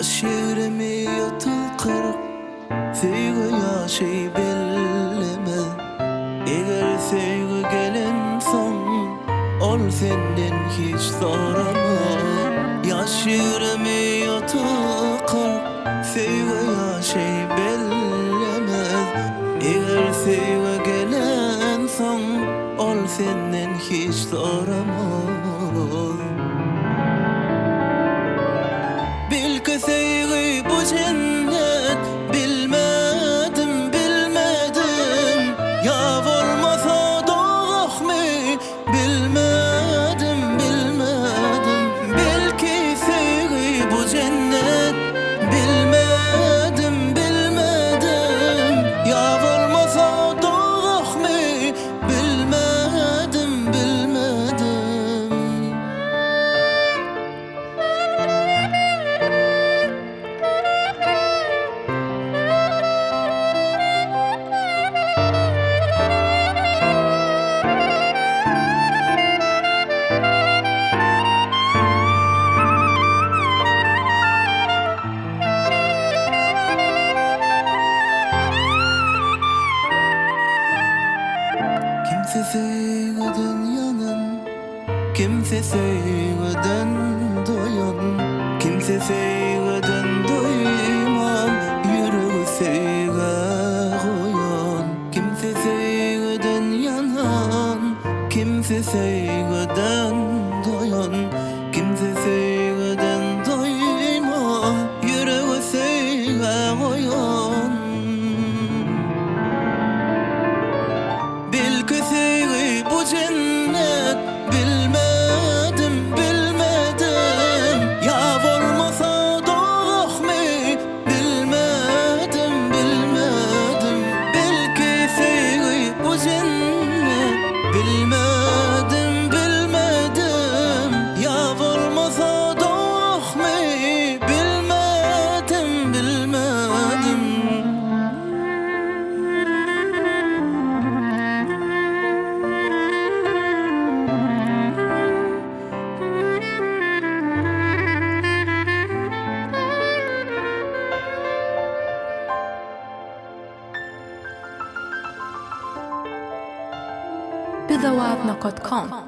Şiirimi yatılkır Sevgi yaşı belleme Eğer sevgi gelen son Ol senden hiç sorama Şiirimi yatılkır Sevgi yaşı belleme Eğer sevgi gelen son Ol senden hiç sorama Bil ki sevgi bu cennet Bilmedim, bilmedim Ya olmasa doğak mı Bilmedim, bilmedim Bil ki sevgi bu cennet Bilmedim, bilmedim Ya olmasa doğak mı Bilmedim, bilmedim Kimse sevmeden yanan Kimse sevmeden doyan Kimse sevmeden doyman Yüreği sevge koyan Kimse sevmeden yanan Kimse sevmeden doyan Kimse sevmeden doyman Yüreği sevge koyan Bil ki sevgi bu cennet Bilmedim, bilmedim Ya olmasa doğak mı Bilmedim, bilmedim Bil ki sevgi bu cennet Bilmedim, bilmedim Ya olmasa doğak mı Bilmedim, bilmedim بذواتنا.com